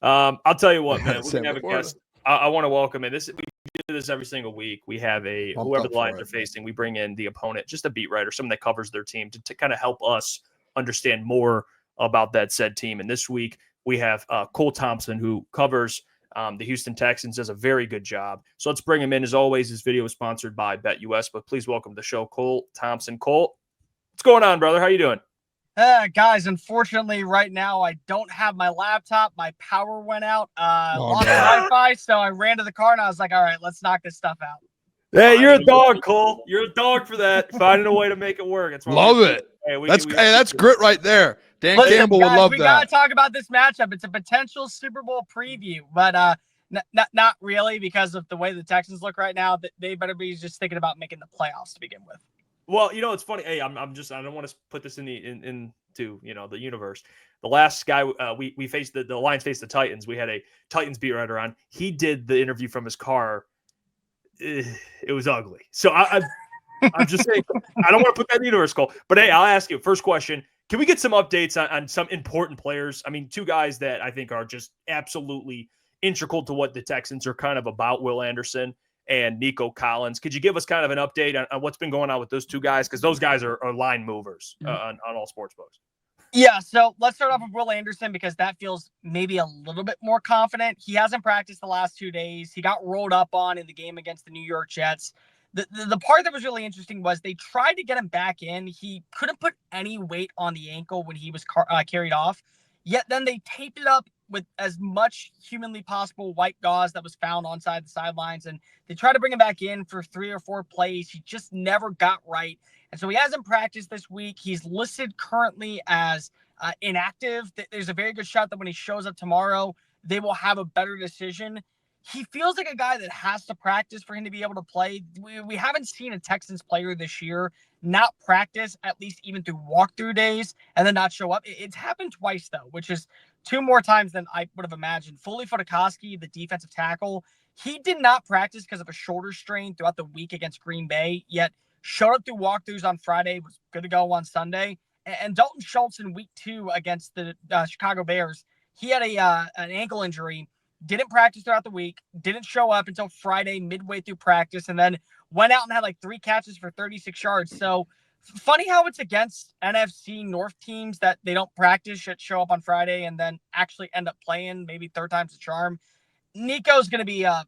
I'll tell you what, man. We're Said gonna have a before. guest. I want to welcome in. We do this every single week. We have whoever the Lions are facing. We bring in the opponent, just a beat writer, someone that covers their team to kind of help us understand more about that said team. And this week we have Cole Thompson, who covers the Houston Texans, does a very good job. So let's bring him in. As always, this video is sponsored by BetUS, but please welcome to the show, Cole Thompson. Cole, what's going on, brother? How you doing? Guys, unfortunately, right now, I don't have my laptop. My power went out. Lost Wi-Fi, so I ran to the car, and I was like, all right, let's knock this stuff out. Hey, you're a dog, Cole. You're a dog for that. Finding a way to make it work. Love it. Hey, that's grit right there. Dan Campbell would love that. We got to talk about this matchup. It's a potential Super Bowl preview, but not really, because of the way the Texans look right now. They better be just thinking about making the playoffs to begin with. Well, you know, it's funny. Hey, I don't want to put this into the universe. The last guy we faced, the Lions faced the Titans. We had a Titans beat writer on. He did the interview from his car. It was ugly. So I'm just saying, I don't want to put that in the universe, Cole. But hey, I'll ask you first question. Can we get some updates on some important players? I mean, two guys that I think are just absolutely integral to what the Texans are kind of about, Will Anderson and Nico Collins. Could you give us kind of an update on what's been going on with those two guys? Because those guys are line movers on all sports books. Yeah, so let's start off with Will Anderson, because that feels maybe a little bit more confident. He hasn't practiced the last 2 days. He got rolled up on in the game against the New York Jets. The part that was really interesting was they tried to get him back in. He couldn't put any weight on the ankle when he was carried off. Yet then they taped it up with as much humanly possible white gauze that was found on the sidelines. And they tried to bring him back in for 3 or 4 plays. He just never got right. And so he hasn't practiced this week. He's listed currently as inactive. There's a very good shot that when he shows up tomorrow, they will have a better decision. He feels like a guy that has to practice for him to be able to play. We haven't seen a Texans player this year not practice, at least even through walkthrough days, and then not show up. It's happened twice, though, which is 2 more times than I would have imagined. Foley Fudikoski, the defensive tackle, he did not practice because of a shoulder strain throughout the week against Green Bay, yet showed up through walkthroughs on Friday, was good to go on Sunday. And Dalton Schultz in week 2 against the Chicago Bears, he had an ankle injury, didn't practice throughout the week, didn't show up until Friday midway through practice, and then went out and had like 3 catches for 36 yards. So funny how it's against NFC North teams that they don't practice, yet show up on Friday and then actually end up playing, maybe 3rd time's the charm. Nico's going to be a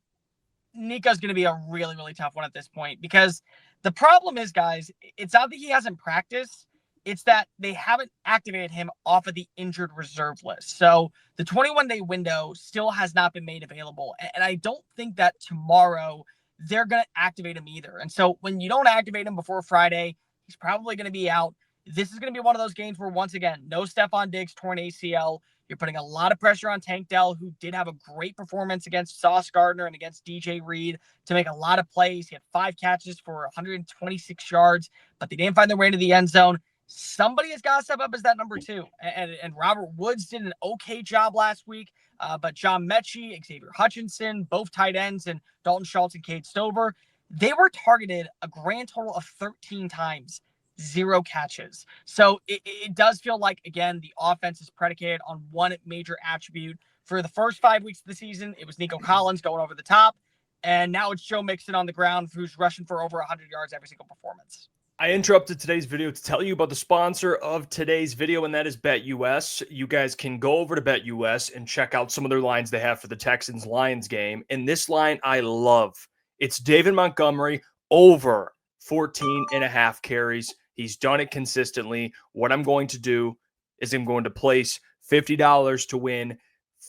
really, really tough one at this point, because the problem is, guys, it's not that he hasn't practiced. It's that they haven't activated him off of the injured reserve list. So the 21-day window still has not been made available. And I don't think that tomorrow they're going to activate him either. And so when you don't activate him before Friday, he's probably going to be out. This is going to be one of those games where, once again, no Stephon Diggs, torn ACL. You're putting a lot of pressure on Tank Dell, who did have a great performance against Sauce Gardner and against DJ Reed to make a lot of plays. He had 5 catches for 126 yards, but they didn't find their way into the end zone. Somebody has got to step up as that number 2. And Robert Woods did an okay job last week, but John Mechie, Xavier Hutchinson, both tight ends, and Dalton Schultz and Cade Stover, they were targeted a grand total of 13 times, 0 catches. So it does feel like, again, the offense is predicated on one major attribute. For the first 5 weeks of the season, it was Nico Collins going over the top, and now it's Joe Mixon on the ground, who's rushing for over 100 yards every single performance. I interrupted today's video to tell you about the sponsor of today's video, and that is BetUS. You guys can go over to BetUS and check out some of their lines they have for the Texans-Lions game. And this line I love. It's David Montgomery over 14.5 carries. He's done it consistently. What I'm going to do is I'm going to place $50 to win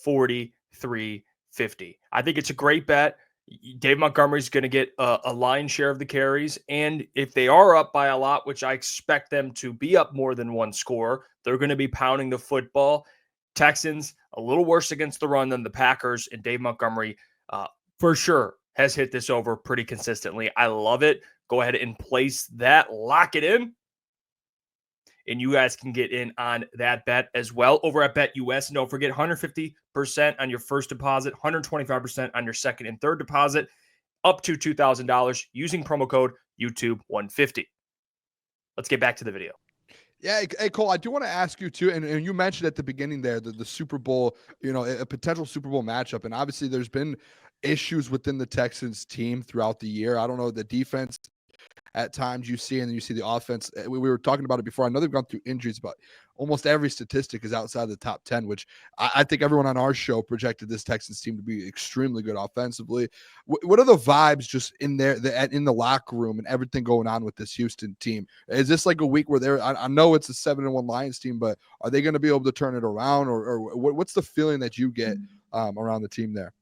$43.50. I think it's a great bet. Dave Montgomery's going to get a lion's share of the carries. And if they are up by a lot, which I expect them to be up more than 1 score, they're going to be pounding the football. Texans, a little worse against the run than the Packers. And Dave Montgomery, for sure, has hit this over pretty consistently. I love it. Go ahead and place that. Lock it in. And you guys can get in on that bet as well over at BetUS. And don't forget, 150% on your first deposit, 125% on your second and third deposit, up to $2,000 using promo code YouTube150. Let's get back to the video. Yeah, hey Cole, I do want to ask you too, and you mentioned at the beginning there the Super Bowl, a potential Super Bowl matchup, and obviously there's been issues within the Texans team throughout the year. I don't know, the defense at times you see, and then you see the offense. We were talking about it before. I know they've gone through injuries, but almost every statistic is outside the top 10, which I think everyone on our show projected this Texans team to be extremely good offensively. What are the vibes just in there, in the locker room and everything going on with this Houston team? Is this like a week where I know it's a 7-1 Lions team, but are they going to be able to turn it around, or what's the feeling that you get around the team there?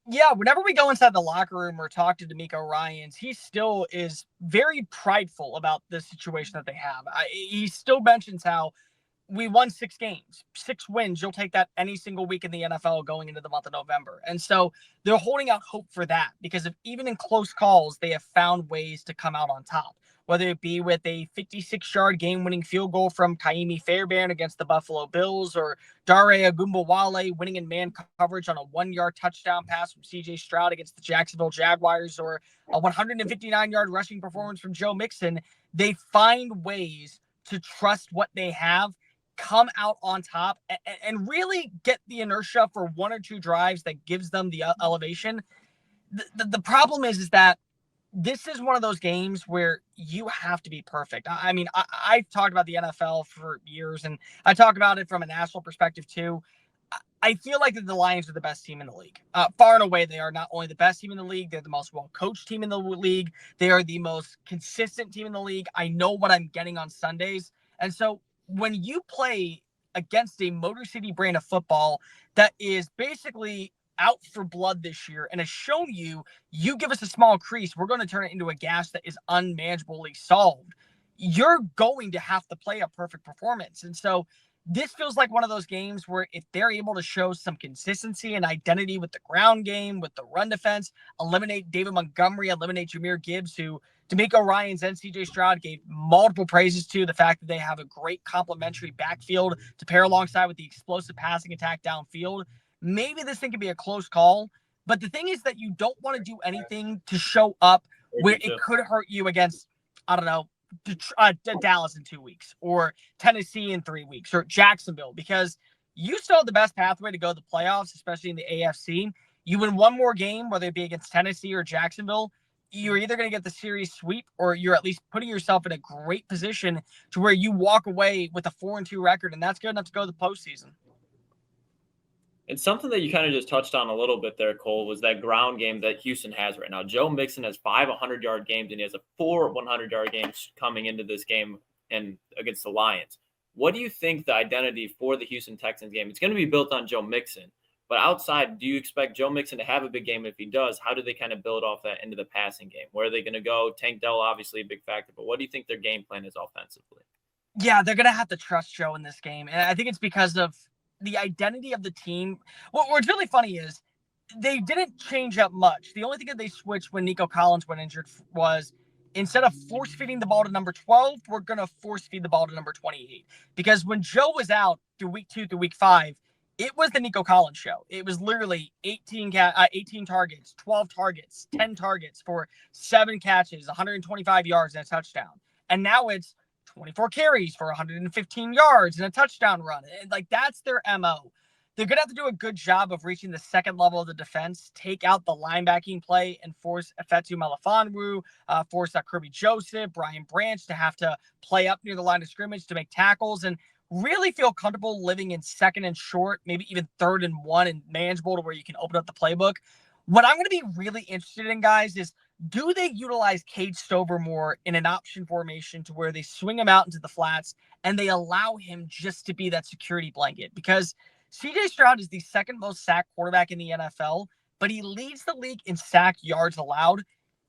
Yeah, whenever we go inside the locker room or talk to D'Amico Ryans, he still is very prideful about the situation that they have. He still mentions how we won 6 games, 6 wins. You'll take that any single week in the NFL going into the month of November. And so they're holding out hope for that because even in close calls, they have found ways to come out on top, whether it be with a 56-yard game-winning field goal from Kaimi Fairbairn against the Buffalo Bills, or Dare Agumbawale winning in man coverage on a 1-yard touchdown pass from C.J. Stroud against the Jacksonville Jaguars, or a 159-yard rushing performance from Joe Mixon. They find ways to trust what they have, come out on top, and really get the inertia for 1 or 2 drives that gives them the elevation. The problem is that this is one of those games where you have to be perfect. I mean, I've talked about the NFL for years, and I talk about it from a national perspective too. I feel like the Lions are the best team in the league. Far and away, they are not only the best team in the league, they're the most well-coached team in the league. They are the most consistent team in the league. I know what I'm getting on Sundays. And so when you play against a Motor City brand of football that is basically out for blood this year and has shown you give us a small crease, we're going to turn it into a gash that is unmanageably solved. You're going to have to play a perfect performance. And so this feels like one of those games where if they're able to show some consistency and identity with the ground game, with the run defense, eliminate David Montgomery, eliminate Jahmyr Gibbs, who D'Amico Ryans and C.J. Stroud gave multiple praises to, the fact that they have a great complementary backfield to pair alongside with the explosive passing attack downfield. Maybe this thing could be a close call, but the thing is that you don't want to do anything to show up where it could hurt you against, I don't know, Dallas in 2 weeks, or Tennessee in 3 weeks, or Jacksonville, because you still have the best pathway to go to the playoffs, especially in the AFC. You win one more game, whether it be against Tennessee or Jacksonville, you're either going to get the series sweep, or you're at least putting yourself in a great position to where you walk away with a 4-2 record, and that's good enough to go to the postseason. And something that you kind of just touched on a little bit there, Cole, was that ground game that Houston has right now. Joe Mixon has 5 100-yard games, and he has 4 100-yard games coming into this game and against the Lions. What do you think the identity for the Houston Texans game? It's going to be built on Joe Mixon. But outside, do you expect Joe Mixon to have a big game? If he does, how do they kind of build off that into the passing game? Where are they going to go? Tank Dell, obviously a big factor. But what do you think their game plan is offensively? Yeah, they're going to have to trust Joe in this game. And I think it's because of the identity of the team. What's really funny is they didn't change up much. The only thing that they switched when Nico Collins went injured was, instead of force feeding the ball to number 12, we're going to force feed the ball to number 28. Because when Joe was out through week 2 through week 5, it was the Nico Collins show. It was literally 18 targets, 12 targets, 10 targets for 7 catches, 125 yards and a touchdown. And now it's 24 carries for 115 yards and a touchdown run. And like, that's their MO. They're going to have to do a good job of reaching the second level of the defense, take out the linebacking play, and force Efetu Melifonwu, force Kirby Joseph, Brian Branch to have to play up near the line of scrimmage to make tackles, and really feel comfortable living in 2nd and short, maybe even 3rd and 1, and manageable to where you can open up the playbook. What I'm going to be really interested in, guys, is do they utilize Cade Stover more in an option formation to where they swing him out into the flats and they allow him just to be that security blanket? Because C.J. Stroud is the 2nd most sacked quarterback in the NFL, but he leads the league in sack yards allowed.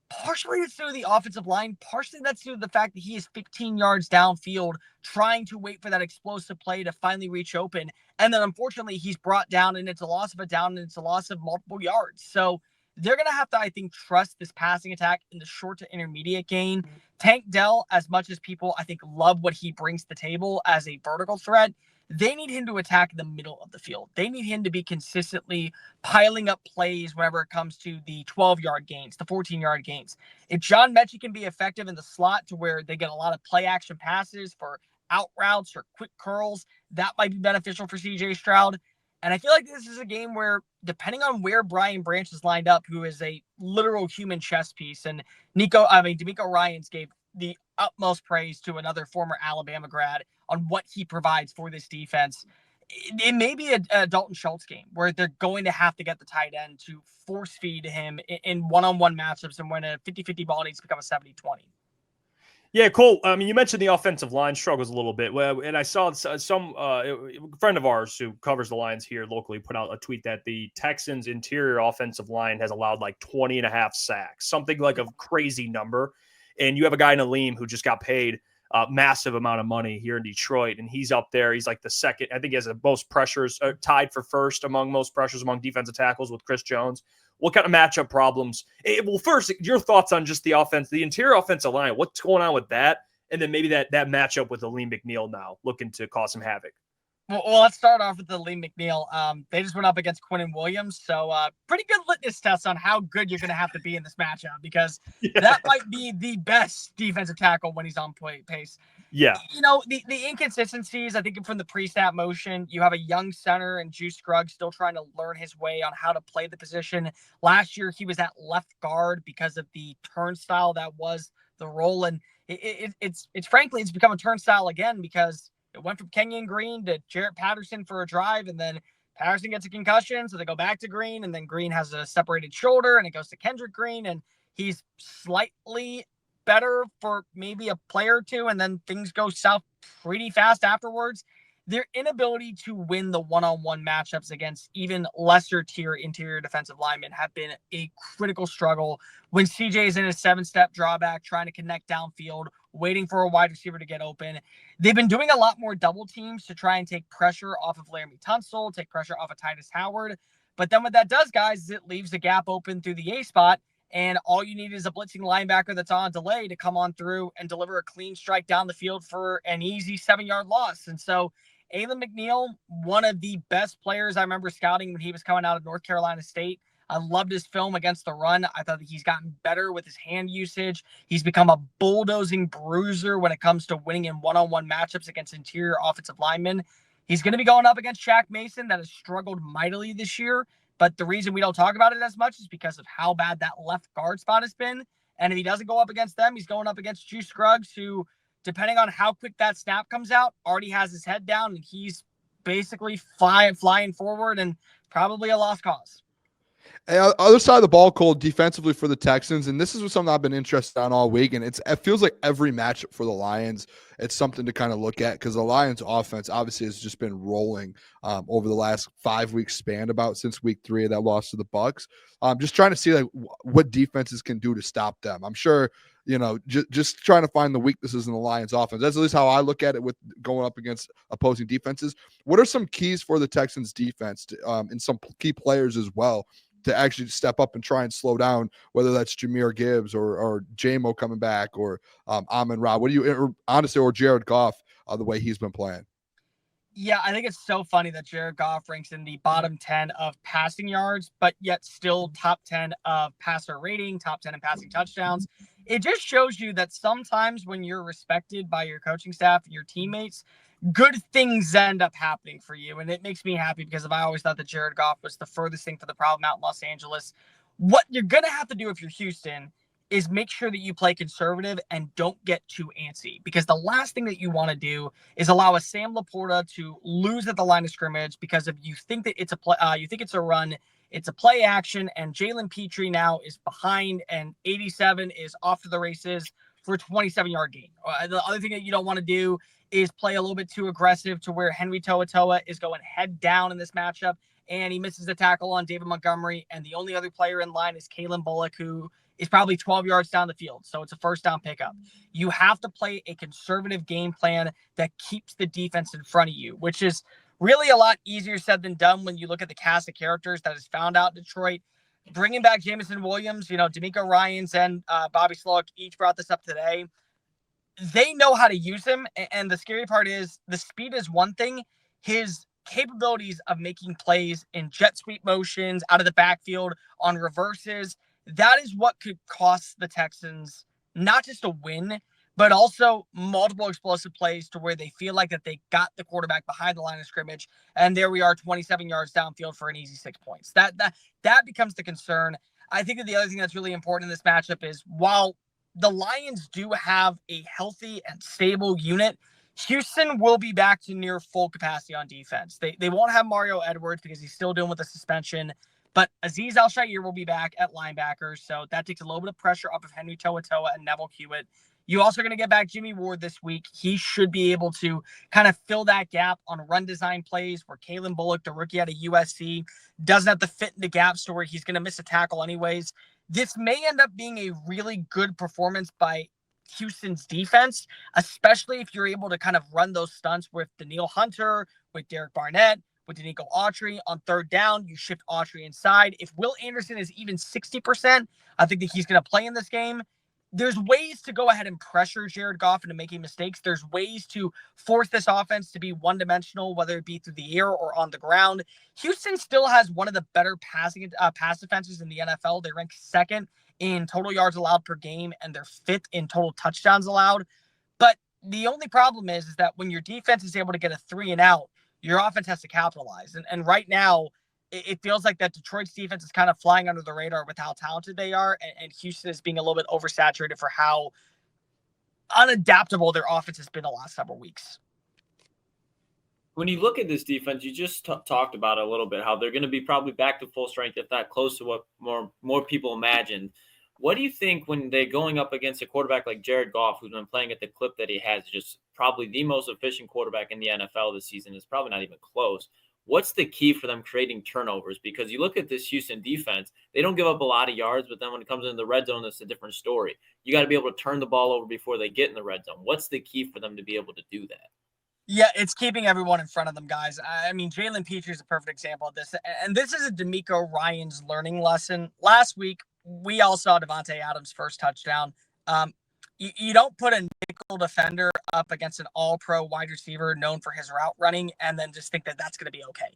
Partially that's due to the offensive line. Partially that's due to the fact that he is 15 yards downfield trying to wait for that explosive play to finally reach open. And then unfortunately he's brought down, and it's a loss of a down, and it's a loss of multiple yards. So they're going to have to, I think, trust this passing attack in the short to intermediate game. Tank Dell, as much as people, I think, love what he brings to the table as a vertical threat, they need him to attack the middle of the field. They need him to be consistently piling up plays whenever it comes to the 12-yard gains, the 14-yard gains. If John Mechie can be effective in the slot to where they get a lot of play action passes for out routes or quick curls. That might be beneficial for CJ Stroud. And I feel like this is a game where, depending on where Brian Branch is lined up, who is a literal human chess piece, and DeMeco Ryans gave the utmost praise to another former Alabama grad on what he provides for this defense. It may be a Dalton Schultz game where they're going to have to get the tight end to force feed him in one-on-one matchups, and when a 50-50 ball needs to become a 70-20. Yeah, Cole. I mean, you mentioned the offensive line struggles a little bit. Well, and I saw some friend of ours who covers the Lions here locally put out a tweet that the Texans' interior offensive line has allowed like 20 and a half sacks, something like a crazy number. And you have a guy in Aleem who just got paid a massive amount of money here in Detroit, and he's up there. He's like the second. I think he has the most pressures, tied for first among most pressures among defensive tackles with Chris Jones. What kind of matchup problems? Well, first, your thoughts on just the offense, the interior offensive line. What's going on with that? And then maybe that matchup with Aleem McNeil now looking to cause some havoc. Well, let's start off with the Aleem McNeil. They just went up against Quinnen Williams, so pretty good litmus test on how good you're going to have to be in this matchup, because that might be the best defensive tackle when he's on pace. Yeah. You know, the inconsistencies, I think from the pre-snap motion, you have a young center and Juice Scruggs still trying to learn his way on how to play the position. Last year, he was at left guard because of the turnstile that was the role. And it's frankly, it's become a turnstile again, because it went from Kenyon Green to Jarrett Patterson for a drive, and then Patterson gets a concussion, so they go back to Green, and then Green has a separated shoulder, and it goes to Kendrick Green, and he's slightly better for maybe a play or two, and then things go south pretty fast afterwards. Their inability to win the one-on-one matchups against even lesser tier interior defensive linemen have been a critical struggle. When CJ is in a 7-step drawback, trying to connect downfield, waiting for a wide receiver to get open, they've been doing a lot more double teams to try and take pressure off of Laramie Tunsil, take pressure off of Titus Howard. But then what that does, guys, is it leaves a gap open through the A spot, and all you need is a blitzing linebacker that's on delay to come on through and deliver a clean strike down the field for an easy 7-yard loss. And so Aleem McNeil, one of the best players I remember scouting when he was coming out of North Carolina State. I loved his film against the run. I thought that he's gotten better with his hand usage. He's become a bulldozing bruiser when it comes to winning in one-on-one matchups against interior offensive linemen. He's going to be going up against Shaq Mason, that has struggled mightily this year. But the reason we don't talk about it as much is because of how bad that left guard spot has been. And if he doesn't go up against them, he's going up against Juice Scruggs, who, depending on how quick that snap comes out, already has his head down, and he's basically flying forward, and probably a lost cause. Other side of the ball, Cole, defensively for the Texans, and this is something I've been interested on all week, and it feels like every matchup for the Lions, it's something to kind of look at, because the Lions offense obviously has just been rolling over the last 5 weeks span, about since week 3 of that loss to the Bucs. Just trying to see like what defenses can do to stop them. I'm sure, you know, just trying to find the weaknesses in the Lions offense. That's at least how I look at it with going up against opposing defenses. What are some keys for the Texans defense and some key players as well to actually step up and try and slow down, whether that's Jahmyr Gibbs or J-Mo coming back or Amon-Ra? What do you, honestly, or Jared Goff, the way he's been playing? Yeah, I think it's so funny that Jared Goff ranks in the bottom 10 of passing yards, but yet still top 10 of passer rating, top 10 in passing touchdowns. It just shows you that sometimes when you're respected by your coaching staff and your teammates, good things end up happening for you. And it makes me happy, because I always thought that Jared Goff was the furthest thing for the problem out in Los Angeles. What you're going to have to do if you're Houston is make sure that you play conservative and don't get too antsy, because the last thing that you want to do is allow a Sam Laporta to lose at the line of scrimmage because if you think that it's a play, you think it's a run, it's a play action, and Jalen Petrie now is behind, and 87 is off to the races for a 27-yard gain. The other thing that you don't want to do is play a little bit too aggressive to where Henry To'oTo'o is going head down in this matchup, and he misses the tackle on David Montgomery, and the only other player in line is Kalen Bullock, who is probably 12 yards down the field. So it's a first down pickup. You have to play a conservative game plan that keeps the defense in front of you, which is really a lot easier said than done when you look at the cast of characters that is found out in Detroit. Bringing back Jameson Williams, you know, DeMeco Ryans and Bobby Sloak each brought this up today. They know how to use him. And the scary part is the speed is one thing. His capabilities of making plays in jet sweep motions out of the backfield on reverses, that is what could cost the Texans not just a win, but also multiple explosive plays to where they feel like that they got the quarterback behind the line of scrimmage, and there we are, 27 yards downfield for an easy 6 points. That becomes the concern. I think that the other thing that's really important in this matchup is while the Lions do have a healthy and stable unit, Houston will be back to near full capacity on defense. They won't have Mario Edwards because he's still dealing with a suspension, but Azeez Al-Shaair will be back at linebacker, so that takes a little bit of pressure off of Henry To'oTo'o and Neville Hewitt. You also are going to get back Jimmy Ward this week. He should be able to kind of fill that gap on run design plays where Kalen Bullock, the rookie out of USC, doesn't have to fit into gaps to where he's going to miss a tackle anyways. This may end up being a really good performance by Houston's defense, especially if you're able to kind of run those stunts with Danielle Hunter, with Derek Barnett, with Danico Autry on third down. You shift Autry inside. If Will Anderson is even 60%, I think that he's going to play in this game. There's ways to go ahead and pressure Jared Goff into making mistakes. There's ways to force this offense to be one-dimensional, whether it be through the air or on the ground. Houston still has one of the better pass defenses in the NFL. They rank second in total yards allowed per game, and they're fifth in total touchdowns allowed. But the only problem is that when your defense is able to get a 3 and out, your offense has to capitalize. And right now, it feels like that Detroit's defense is kind of flying under the radar with how talented they are, and Houston is being a little bit oversaturated for how unadaptable their offense has been the last several weeks. When you look at this defense, you just talked about it a little bit, how they're going to be probably back to full strength, if not close to what more people imagined. What do you think when they're going up against a quarterback like Jared Goff, who's been playing at the clip that he has, just probably the most efficient quarterback in the NFL this season? Is probably not even close. What's the key for them creating turnovers? Because you look at this Houston defense, they don't give up a lot of yards, but then when it comes into the red zone, it's a different story. You got to be able to turn the ball over before they get in the red zone. What's the key for them to be able to do that? Yeah, it's keeping everyone in front of them, guys. I mean, Jalen Petrie is a perfect example of this. And this is a D'Amico Ryans learning lesson. Last week, we all saw Devontae Adams' first touchdown. You don't put a nickel defender up against an all-pro wide receiver known for his route running and then just think that that's going to be okay.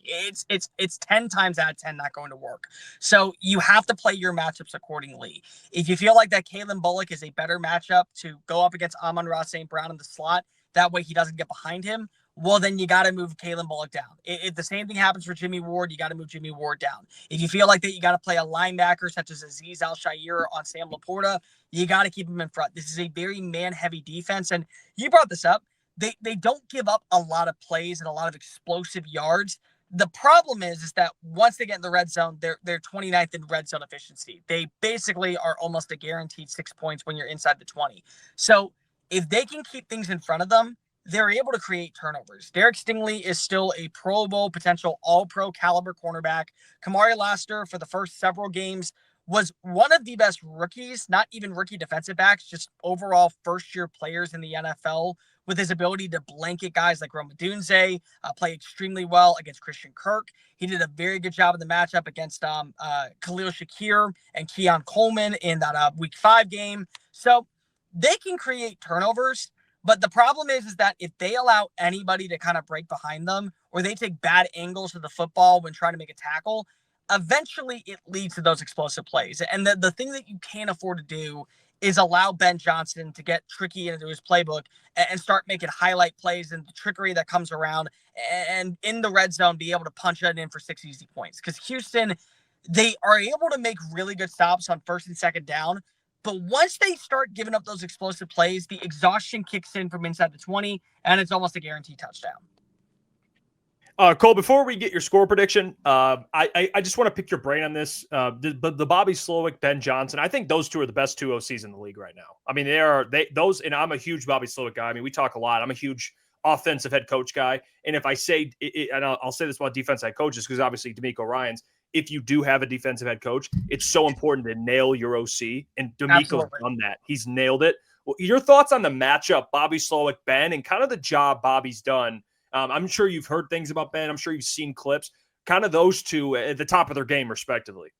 It's 10 times out of 10 not going to work. So you have to play your matchups accordingly. If you feel like that Kalen Bullock is a better matchup to go up against Amon-Ra St. Brown in the slot, that way he doesn't get behind him, well, then you got to move Kalen Bullock down. If the same thing happens for Jimmy Ward, you got to move Jimmy Ward down. If you feel like that you got to play a linebacker such as Azeez Al-Shaair on Sam Laporta, you got to keep him in front. This is a very man-heavy defense, and you brought this up. They don't give up a lot of plays and a lot of explosive yards. The problem is that once they get in the red zone, they're 29th in red zone efficiency. They basically are almost a guaranteed 6 points when you're inside the 20. So if they can keep things in front of them, they're able to create turnovers. Derek Stingley is still a Pro Bowl potential all-pro caliber cornerback. Kamari Laster, for the first several games, was one of the best rookies, not even rookie defensive backs, just overall first-year players in the NFL, with his ability to blanket guys like Rome Odunze, play extremely well against Christian Kirk. He did a very good job in the matchup against Khalil Shakir and Keon Coleman in that Week 5 game. So they can create turnovers. But the problem is that if they allow anybody to kind of break behind them or they take bad angles to the football when trying to make a tackle, eventually it leads to those explosive plays. And the thing that you can't afford to do is allow Ben Johnson to get tricky into his playbook and start making highlight plays and the trickery that comes around and in the red zone be able to punch it in for 6 easy points. Because Houston, they are able to make really good stops on first and second down. But once they start giving up those explosive plays, the exhaustion kicks in from inside the 20, and it's almost a guaranteed touchdown. Cole, before we get your score prediction, I just want to pick your brain on this. The Bobby Slowick, Ben Johnson, I think those two are the best two OCs in the league right now. I mean, those, and I'm a huge Bobby Slowick guy. I mean, we talk a lot. I'm a huge offensive head coach guy. And if I say, and I'll say this about defense head coaches, because obviously D'Amico Ryans, if you do have a defensive head coach, it's so important to nail your OC. And D'Amico's done that. He's nailed it. Well, your thoughts on the matchup, Bobby Slowick, Ben, and kind of the job Bobby's done. I'm sure you've heard things about Ben. I'm sure you've seen clips. Kind of those two at the top of their game, respectively.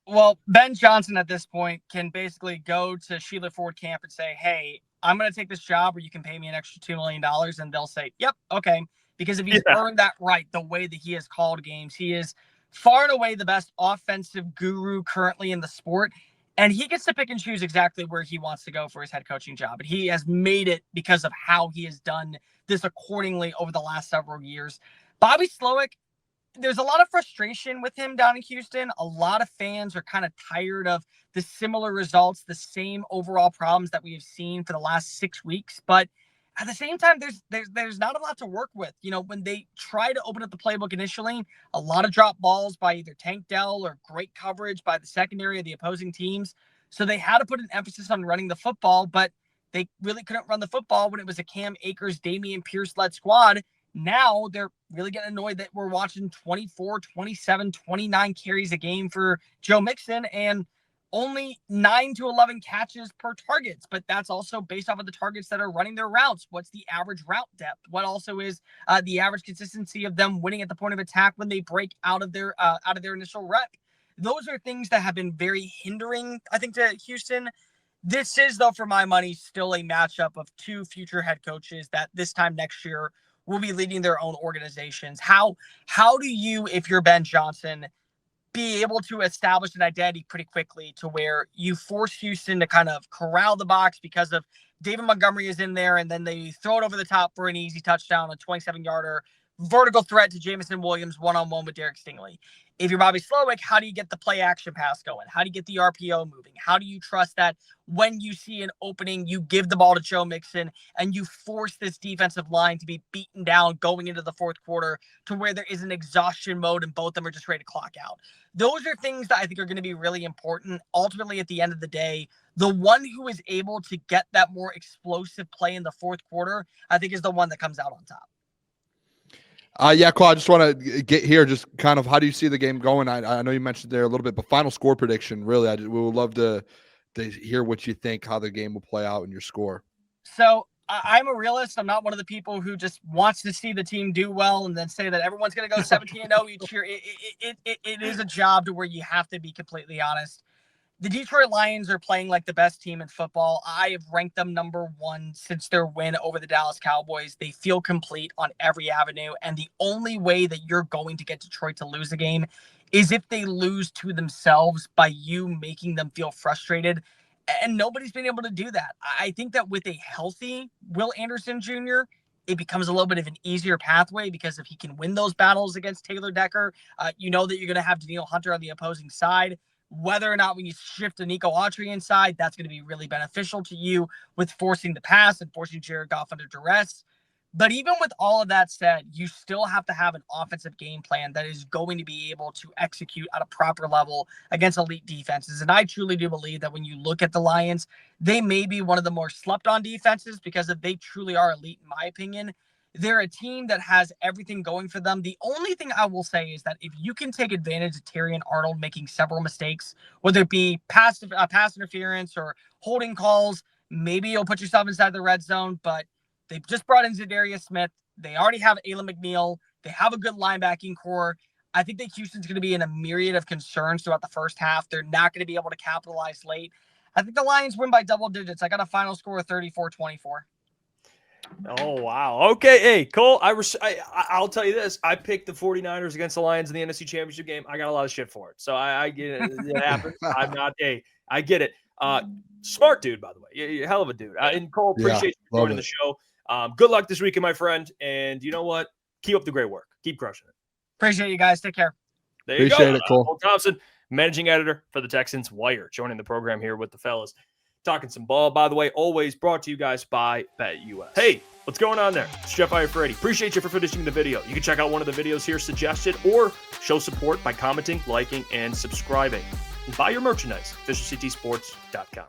Well, Ben Johnson at this point can basically go to Sheila Ford camp and say, hey, I'm going to take this job where you can pay me an extra $2 million. And they'll say, yep, okay. Because if he's earned that right, the way that he has called games, he is far and away the best offensive guru currently in the sport. And he gets to pick and choose exactly where he wants to go for his head coaching job. And he has made it because of how he has done this accordingly over the last several years. Bobby Slowick, there's a lot of frustration with him down in Houston. A lot of fans are kind of tired of the similar results, the same overall problems that we have seen for the last 6 weeks. But at the same time, there's not a lot to work with. You know, when they try to open up the playbook initially, a lot of drop balls by either Tank Dell or great coverage by the secondary of the opposing teams. So they had to put an emphasis on running the football, but they really couldn't run the football when it was a Cam Akers, Damian Pierce-led squad. Now they're really getting annoyed that we're watching 24, 27, 29 carries a game for Joe Mixon and only 9 to 11 catches per targets. But that's also based off of the targets that are running their routes. What's the average route depth? What also is the average consistency of them winning at the point of attack when they break out of their initial rep? Those are things that have been very hindering, I think, to Houston. This is, though, for my money, still a matchup of two future head coaches that this time next year will be leading their own organizations. How do you, if you're Ben Johnson, be able to establish an identity pretty quickly to where you force Houston to kind of corral the box because of David Montgomery is in there, and then they throw it over the top for an easy touchdown, a 27-yarder, vertical threat to Jamison Williams one-on-one with Derek Stingley. If you're Bobby Slowick, how do you get the play action pass going? How do you get the RPO moving? How do you trust that when you see an opening, you give the ball to Joe Mixon and you force this defensive line to be beaten down going into the fourth quarter to where there is an exhaustion mode and both of them are just ready to clock out? Those are things that I think are going to be really important. Ultimately, at the end of the day, the one who is able to get that more explosive play in the fourth quarter, I think, is the one that comes out on top. Yeah, Cole, I just want to get here, just kind of how do you see the game going? I know you mentioned there a little bit, but final score prediction, really, we would love to hear what you think, how the game will play out in your score. So I'm a realist. I'm not one of the people who just wants to see the team do well and then say that everyone's going to go 17-0 each year. It is a job to where you have to be completely honest. The Detroit Lions are playing like the best team in football. I have ranked them number one since their win over the Dallas Cowboys. They feel complete on every avenue. And the only way that you're going to get Detroit to lose a game is if they lose to themselves by you making them feel frustrated. And nobody's been able to do that. I think that with a healthy Will Anderson Jr., it becomes a little bit of an easier pathway because if he can win those battles against Taylor Decker, you know that you're going to have Danielle Hunter on the opposing side. Whether or not when you shift to Nico Autry inside, that's going to be really beneficial to you with forcing the pass and forcing Jared Goff under duress. But even with all of that said, you still have to have an offensive game plan that is going to be able to execute at a proper level against elite defenses. And I truly do believe that when you look at the Lions, they may be one of the more slept on defenses because if they truly are elite, in my opinion. They're a team that has everything going for them. The only thing I will say is that if you can take advantage of Terrion Arnold making several mistakes, whether it be pass interference or holding calls, maybe you'll put yourself inside the red zone. But they've just brought in Zadarius Smith. They already have Ayla McNeil. They have a good linebacking core. I think that Houston's going to be in a myriad of concerns throughout the first half. They're not going to be able to capitalize late. I think the Lions win by double digits. I got a final score of 34-24. Oh, wow. Okay. Hey, Cole, I'll tell you this. I picked the 49ers against the Lions in the NFC Championship game. I got a lot of shit for it. So I get it. It happens. I get it. Smart dude, by the way. You're a hell of a dude. And Cole, appreciate you joining the show. Good luck this weekend, my friend. And you know what? Keep up the great work. Keep crushing it. Appreciate you guys. Take care. There you go. Appreciate it, Cole. Cole Thompson, managing editor for the Texans Wire, joining the program here with the fellas. Talking some ball, by the way, always brought to you guys by BetUS. Hey, what's going on there? It's Jeff Iafrate. Appreciate you for finishing the video. You can check out one of the videos here suggested or show support by commenting, liking, and subscribing. And buy your merchandise, officialctsports.com.